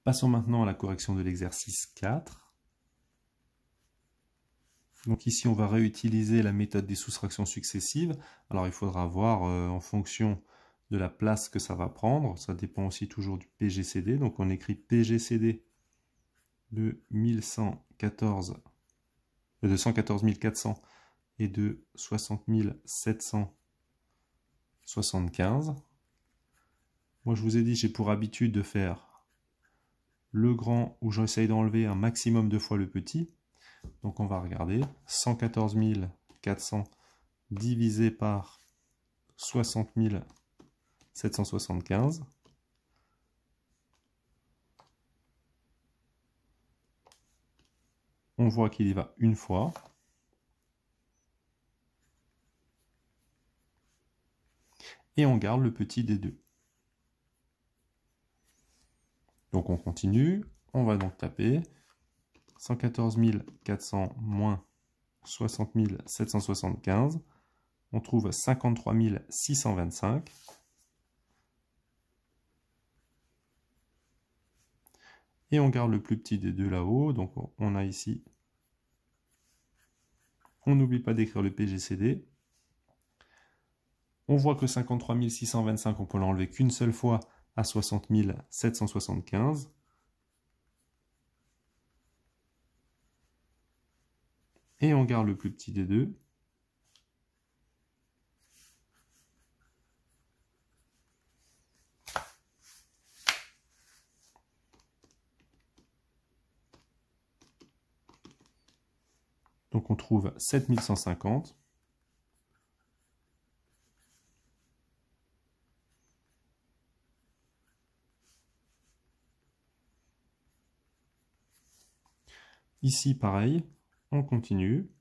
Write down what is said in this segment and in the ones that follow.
Passons maintenant à la correction de l'exercice 4. Donc ici, on va réutiliser la méthode des soustractions successives. Alors il faudra voir en fonction de la place que ça va prendre. Ça dépend aussi toujours du PGCD. Donc on écrit PGCD de 114 400 et de 60 775. Moi, je vous ai dit, j'ai pour habitude de faire le grand où j'essaye d'enlever un maximum de fois le petit. Donc, on va regarder 114 400 divisé par 60 775. On voit qu'il y va une fois. Et on garde le petit des deux. Donc on continue, on va donc taper 114 400 moins 60 775, on trouve 53 625. Et on garde le plus petit des deux là-haut, donc on a ici, on n'oublie pas d'écrire le PGCD. On voit que 53 625, on peut l'enlever qu'une seule fois à 60 775. Et on garde le plus petit des deux. Donc on trouve 7150. Ici, pareil, on continue.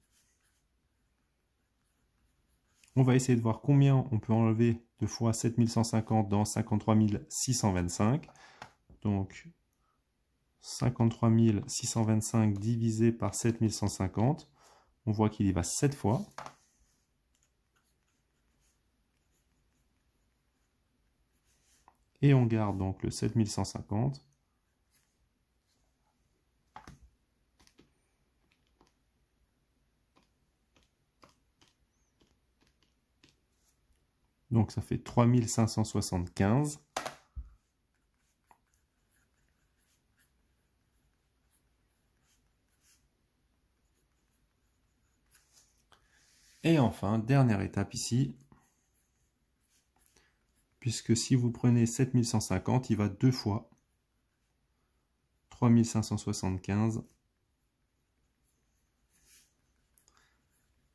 On va essayer de voir combien on peut enlever de fois 7150 dans 53 625. Donc, 53 625 divisé par 7150. On voit qu'il y va 7 fois. Et on garde donc le 7150. Donc ça fait 3575. Et enfin, dernière étape ici, puisque si vous prenez 7150, il va deux fois. 3575.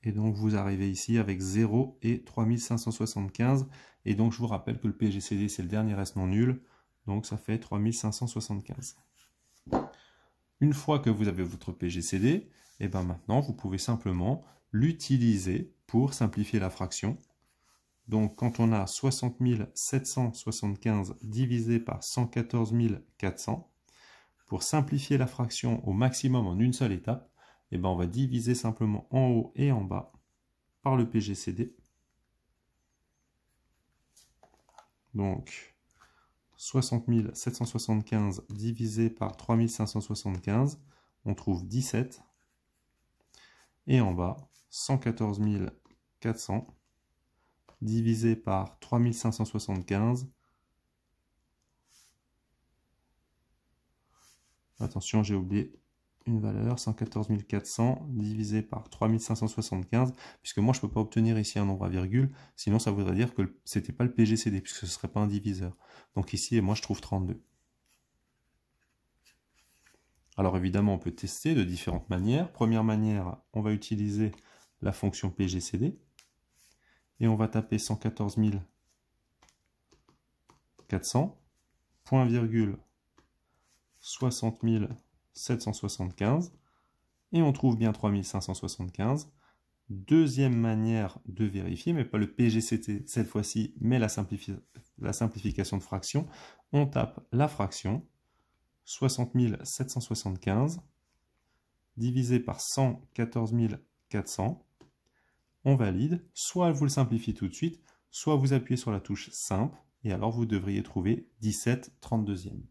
Et donc vous arrivez ici avec 0 et 3575. Et donc je vous rappelle que le PGCD c'est le dernier reste non nul. Donc ça fait 3575. Une fois que vous avez votre PGCD, et bien maintenant vous pouvez simplement l'utiliser pour simplifier la fraction. Donc quand on a 60 775 divisé par 114 400, pour simplifier la fraction au maximum en une seule étape, et ben on va diviser simplement en haut et en bas par le PGCD. Donc 60 775 divisé par 3575, on trouve 17. Et en bas, 114 400 divisé par 3575. Attention, j'ai oublié une valeur, 114 400 divisé par 3575, puisque moi je ne peux pas obtenir ici un nombre à virgule, sinon ça voudrait dire que ce n'était pas le PGCD, puisque ce ne serait pas un diviseur. Donc ici, moi je trouve 32. Alors évidemment, on peut tester de différentes manières. Première manière, on va utiliser la fonction PGCD, et on va taper 114 400, point virgule, 60 775, et on trouve bien 3575. Deuxième manière de vérifier, mais pas le PGCD cette fois-ci, mais la simplification de fraction, on tape la fraction 60 775 divisé par 114 400, on valide, soit vous le simplifiez tout de suite, soit vous appuyez sur la touche simple, et alors vous devriez trouver 17/32e.